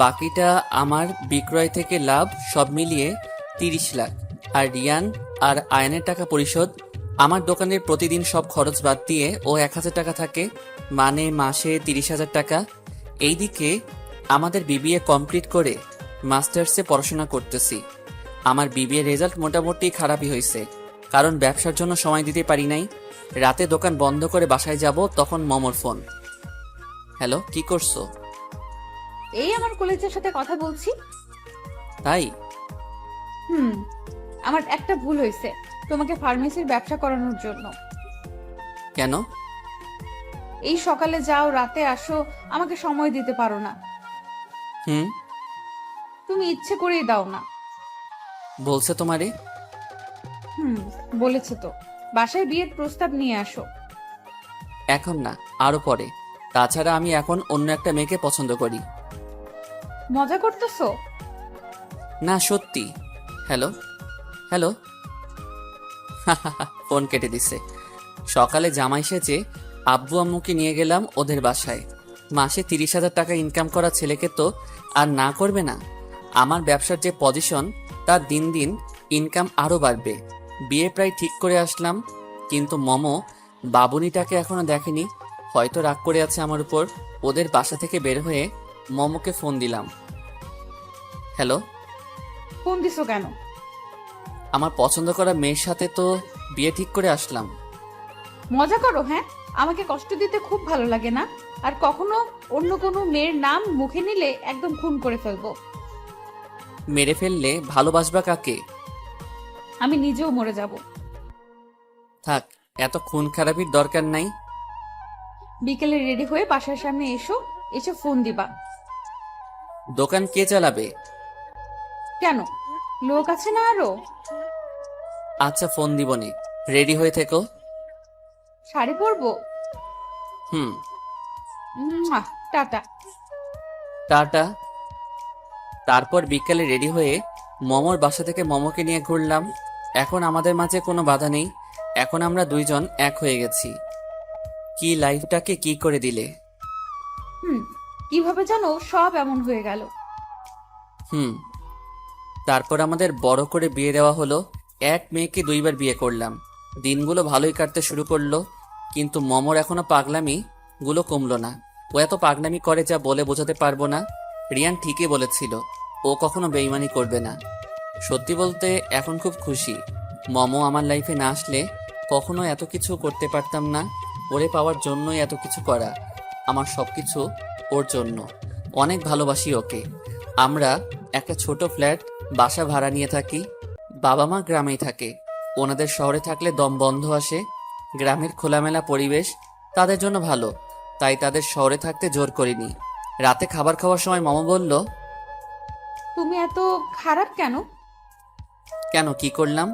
বাকিটা আমার বিক্রয় থেকে লাভ, সব মিলিয়ে 30 লাখ। আর রিয়ান আর আয়নের টাকা পরিশোধ। আমার দোকানের প্রতিদিন সব খরচ বাদ দিয়ে ও 1,000 টাকা থাকে, মানে মাসে 30,000 টাকা। এইদিকে আমাদের বিবিএ কমপ্লিট করে মাস্টার্সে পড়াশোনা করতেছি। আমার বিবিএ রেজাল্ট মোটামুটি খারাপই হয়েছে, কারণ ব্যবসার জন্য সময় দিতে পারি নাই। রাতে দোকান বন্ধ করে বাসায় যাব, তখন মমর ফোন। হ্যালো, কি করছো? এই আমার কলেজের সাথে কথা বলছি। তাই? হুম। আমার একটা ভুল হয়েছে তোমাকে ফার্মেসির ব্যবসা করানোর জন্য। কেন? এই সকালে যাও, রাতে আসো, আমাকে সময় দিতে পারো না। হুম। তুমি ইচ্ছে করেই দাও না। বলছে তোমারে? হুম, বলেছে তো। বাসায় বিয়ের প্রস্তাব নিয়ে আসো। এখন না, আরো পরে। তাছাড়া আমি এখন অন্য একটা মেয়েকে পছন্দ করি। মজা করতেছো? না, সত্যি। Hello hello. ফোন কেটে দিছে। সকালে জামাই সেজে আব্বু আম্মুকে নিয়ে গেলাম ওদের বাসায়। মাসে 30,000 টাকা ইনকাম করা ছেলেকে তো আর না করবে না। আমার ব্যবসার যে পজিশন, তার দিন দিন ইনকাম আরো বাড়বে। বিয়ে প্রায় ঠিক করে আসলাম, কিন্তু মমো বাবুনিটাকে এখনো দেখেনি। হয়তো রাগ করে আছে আমার উপর। ওদের বাসা থেকে বের হয়ে মমোকে ফোন দিলাম। হ্যালো। ফোন দিছো কেন? আমার পছন্দ করা মেয়ের সাথে তো বিয়ে ঠিক করে আসলাম। মজা করো? হ্যাঁ, আমাকে কষ্ট দিতে খুব ভালো লাগে না। আর কখনো অন্য কোনো মেয়ের নাম মুখে নিলে একদম খুন করে ফেলবো। মেরে ফেললে ভালোবাসবা কাকে? আমি নিজেও মরে যাব। থাক, এত খুন খারাপির দরকার নাই। বিকেলে রেডি হয়ে বাসার সামনে এসো, এসে ফোন দিবা। দোকান কে চালাবে? কেন, লোক আছে না আরো? আচ্ছা, ফোন দিবনে। রেডি হয়ে থেকো। শাড়ি পরবো? হুম। টাটা। টাটা। তারপর বিকালে রেডি হয়ে মমোর বাসা থেকে মমোকে নিয়ে ঘুরলাম। এখন আমাদের মাঝে কোনো বাধা নেই। এখন আমরা দুইজন এক হয়ে গেছি। কি লাইফটাকে কি করে দিলে! কিভাবে জানো সব এমন হয়ে গেল? হুম। তারপর আমাদের বড় করে বিয়ে দেওয়া হলো। এক মেয়েকে 2বার বিয়ে করলাম। দিনগুলো ভালোই কাটতে শুরু করলো, কিন্তু মমর এখনো পাগলামি গুলো কমলো না। ও এত পাগলামি করে যা বলে বোঝাতে পারবো না। রিয়ান ঠিকই বলেছিল, ও কখনো বেইমানি করবে না। সত্যি বলতে এখন খুব খুশি। মমো আমার লাইফে না আসলে কখনো এত কিছু করতে পারতাম না। ওরে পাওয়ার জন্যই এত কিছু করা। আমার সবকিছু ওর জন্য। অনেক ভালোবাসি ওকে। আমরা একটা ছোট ফ্ল্যাট বাসা ভাড়া নিয়ে থাকি। বাবা মা গ্রামেই থাকে। ওনাদের শহরে থাকলে দম বন্ধ আসে। গ্রামের খোলামেলা পরিবেশ তাদের জন্য ভালো, তাই তাদের শহরে থাকতে জোর করিনি। রাতে খাবার খাওয়ার সময় মামা বলল, তুমি এত খারাপ কেন? কেন, কি করলাম?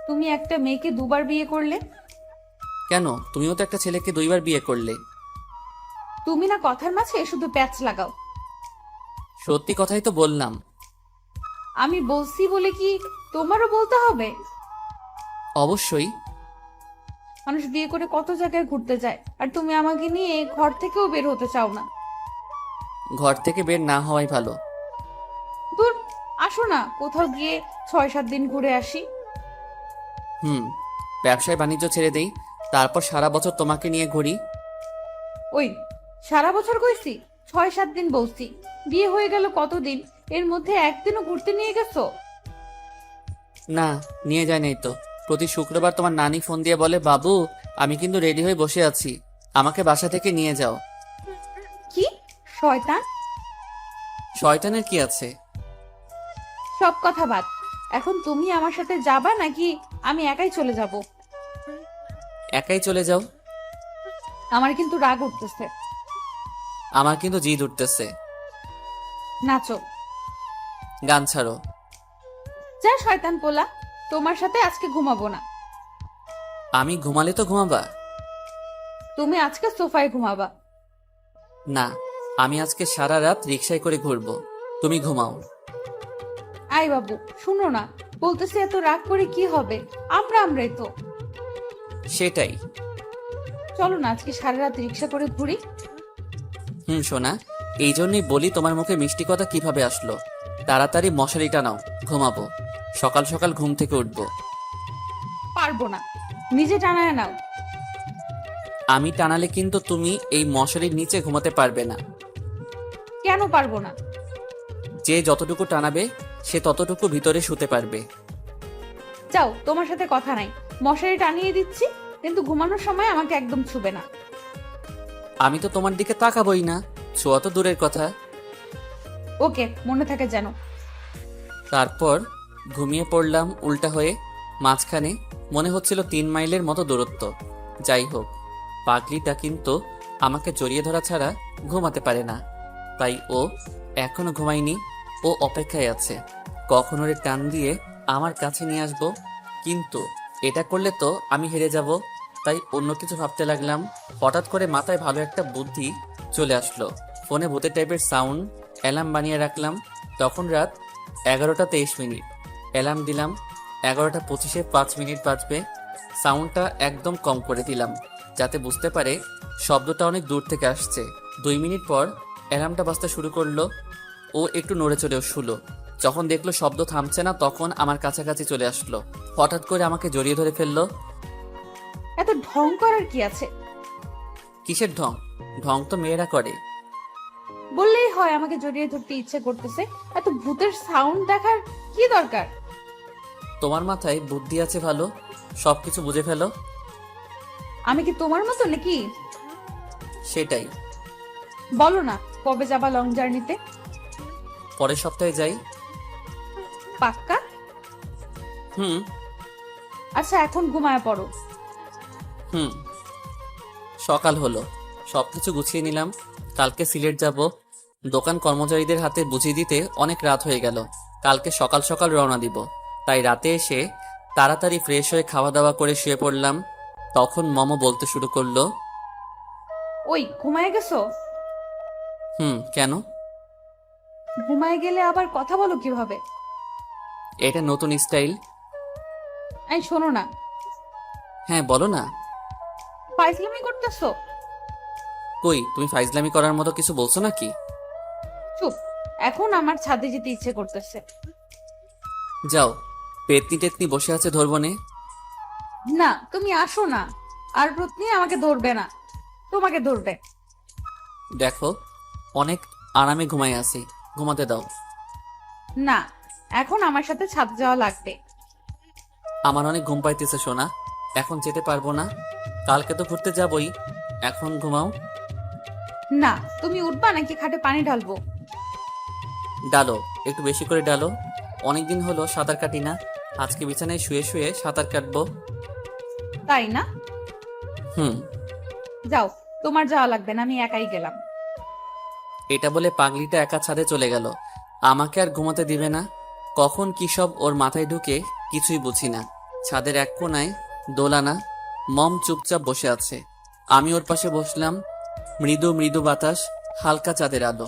তুমি একটা মেয়েকে 2বার বিয়ে করলে। কেন, তুমিও তো একটা ছেলেকে 2বার বিয়ে করলে। তুমি না কথার মাঝে শুধু প্যাচ লাগাও। সত্যি কথাই তো বললাম। আমি বলছি বলে কি তোমারও বলতে হবে? অবশ্যই। মানুষ বিয়ে করে কত জায়গায় ঘুরতে যায়, আর তুমি আমাকে নিয়ে ঘর থেকেও বের হতে চাও না। ঘর থেকে বের না হওয়াই ভালো। দূর, আসো না কোথাও গিয়ে 6-7 দিন ঘুরে আসি। হুম, ব্যবসায় বাণিজ্য ছেড়ে দেই, তারপর সারা বছর তোমাকে নিয়ে ঘুরি। ওই, সারা বছর কইছি? 6-7 দিন বলছি। বিয়ে হয়ে গেল কতদিন, এর মধ্যে একদিনও ঘুরতে নিয়ে গেছো? না, নিয়ে যায় নাই তো। প্রতি শুক্রবার তোমার নানি ফোন দিয়ে বলে, বাবু আমি কিন্তু রেডি হয়ে বসে আছি, আমাকে বাসা থেকে নিয়ে যাও। কি শয়তান! শয়তানের কি আছে? সব কথা বাদ। এখন তুমি আমার সাথে যাবা নাকি আমি একাই চলে যাব? একাই চলে যাও। আমার কিন্তু রাগ উঠতেছে। আমার কিন্তু জিদ উঠতেছে। নাচো। গান ছাড়ো। যা শয়তান পোলা, তোমার সাথে আজকে ঘুমাবো না। আমি ঘুমালে তো ঘুমাবা? তুমি আজকে সোফায় ঘুমাবা। না, আমি আজকে সারা রাত রিকশায় করে ঘুরবো, তুমি ঘুমাও। আই বাবু, শুনো না, বলতেছি এত রাগ করে কি হবে? আমরাই তো। সেটাই। চলো না আজকে সারা রাত রিক্সা করে ঘুরি। হুম সোনা, এই জন্যই বলি তোমার মুখে মিষ্টি কথা কিভাবে আসলো। তাড়াতাড়ি মশারিটা নাও, ঘুমাবো। সকাল সকাল ঘুম থেকে উঠবো। পারবো না, নিজে টানায় নাও। আমি টানালে কিন্তু তুমি এই মশারির নিচে ঘুমাতে পারবে না। কেন পারবো না? যে যতটুকু টানাবে সে ততটুকু ভিতরে শুতে পারবে। যাও, তোমার সাথে কথা নাই। মশারি টানিয়ে দিচ্ছি, কিন্তু ঘুমানোর সময় আমাকে একদম ছুবে না। আমি তো তোমার দিকে তাকাবই না, ছোঁয়া তো দূরের কথা। ওকে, মনে থাকে যেন। তারপর ঘুমিয়ে পড়লাম উল্টা হয়ে। মাঝখানে মনে হচ্ছিল 3 মাইলের মতো দূরত্ব। যাই হোক, পাগলিটা কিন্তু আমাকে জড়িয়ে ধরা ছাড়া ঘুমাতে পারে না, তাই ও এখনো ঘুমায়নি। ও অপেক্ষায় আছে কখন ওরে টান দিয়ে আমার কাছে নিয়ে আসবো। কিন্তু এটা করলে তো আমি হেরে যাব, তাই অন্য কিছু ভাবতে লাগলাম। হঠাৎ করে মাথায় ভালো একটা বুদ্ধি চলে আসলো। ফোনে ভূতের টাইপের সাউন্ড অ্যালার্ম বানিয়ে রাখলাম। তখন রাত 11টা 23 মিনিট। অ্যালার্ম দিলাম 11টা 25-এ 5 মিনিট বাজবে। সাউন্ডটা একদম কম করে দিলাম, যাতে বুঝতে পারে শব্দটা অনেক দূর থেকে আসছে। 2 মিনিট পর অ্যালার্মটা বাজতে শুরু করলো। ও একটু নড়ে চড়ে শুলো। যখন দেখলো শব্দ থামছে না, তখন আমার কাছাকাছি চলে আসলো। হঠাৎ করে আমাকে জড়িয়ে ধরে ফেললো। এত ঢং করার কি আছে? কিসের ঢং? ঢং তো মেয়েরা করে। বললেই হয় আমাকে জড়িয়ে ধরতে ইচ্ছে করতেছে। এত ভূতের সাউন্ড দেখার কি দরকার? তোমার মাথায় বুদ্ধি আছে ভালো, সবকিছু বুঝে ফেলো। আমি কি তোমার মতো নাকি? সেটাই। বলো না, কবে যাবা লং জার্নিতে? পরের সপ্তাহে যাই। পাক্কা? হুম। আচ্ছা, এখন ঘুমায় পড়ো। হুম। সকাল হলো, সবকিছু গুছিয়ে নিলাম। কালকে সিলেট যাব। দোকান কর্মচারীদের হাতে বুঝিয়ে দিতে অনেক রাত হয়ে গেল। কালকে সকাল সকাল রওনা দিব, তাই রাতে এসে তাড়াতাড়ি ফ্রেশ হয়ে খাওয়া দাওয়া করে শুয়ে পড়লাম। তখন মমো বলতে শুরু করলো, ওই, ঘুমায় গেছো? কেন? ঘুমায় গেলে আবার কথা বলো কিভাবে? এটা নতুন স্টাইল। এই শোনো না, হ্যাঁ বলো না। ফাইজলামি করতেছো? কই, তুমি ফাইজলামি করার মতো কিছু বলছো নাকি? চুপ, এখন আমার ছাদে যেতে ইচ্ছে করতেছে। যাও, পেতনি টেতনি বসে আছে ধরবো নে। না, তুমি আসো না। আর প্রতিদিন আমাকে ধরবে না, তোমাকে ধরবে। দেখো, অনেক আরামে ঘুমাই আছি, ঘুমাতে দাও। না, এখন আমার সাথে ছাদে যাওয়া লাগবে। আমার অনেক ঘুম পাইতেছে সোনা, এখন যেতে পারবো না। কালকে তো ঘুরতে যাবই, এখন ঘুমাও। না, তুমি উঠবা নাকি খাটে পানি ঢালবো? ডালো, একটু বেশি করে ডালো। অনেকদিন হলো সাঁতার কাটি না, আজকে বিছানায় শুয়ে শুয়ে সাঁতার কাটবো। তাই না? হুম। যাও, তোমার যাওয়া লাগবে না, আমি একাই গেলাম। এটা বলে পাগলিটা একা ছাদে চলে গেল। আমাকে আর ঘুমাতে দিবে না। কখন কি সব ওর মাথায় ঢুকে কিছুই বুঝি না। ছাদের এক কোনায় দোলানা, মম চুপচাপ বসে আছে। আমি ওর পাশে বসলাম। মৃদু মৃদু বাতাস, হালকা চাঁদের আলো।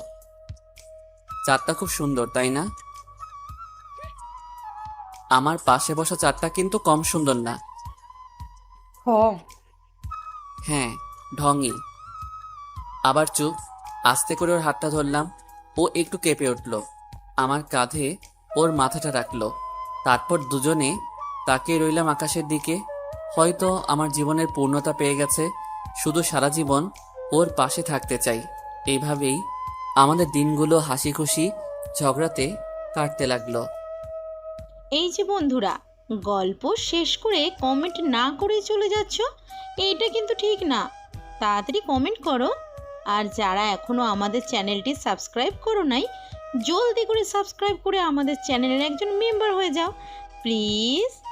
চাঁদটা খুব সুন্দর, তাই না? আমার পাশে বসা চাঁদটা কিন্তু কম সুন্দর না। হ্যাঁ, ঢঙই। আবার চুপ। আস্তে করে ওর হাতটা ধরলাম। ও একটু কেঁপে উঠল। আমার কাঁধে ওর মাথাটা রাখলো। তারপর দুজনে তাকিয়ে রইলাম আকাশের দিকে। হয়তো আমার জীবনের পূর্ণতা পেয়ে গেছে। শুধু সারা জীবন ওর পাশে থাকতে চাই। এইভাবেই আমাদের দিনগুলো হাসি খুশি ঝগড়াতে কাটতে লাগলো। এই যে বন্ধুরা, গল্প শেষ করে কমেন্ট না করে চলে যাচ্ছ, এইটা কিন্তু ঠিক না। তাড়াতাড়ি কমেন্ট করো। আর যারা এখনও আমাদের চ্যানেলটি সাবস্ক্রাইব করো নাই, জলদি করে সাবস্ক্রাইব করে আমাদের চ্যানেলের একজন মেম্বার হয়ে যাও প্লিজ।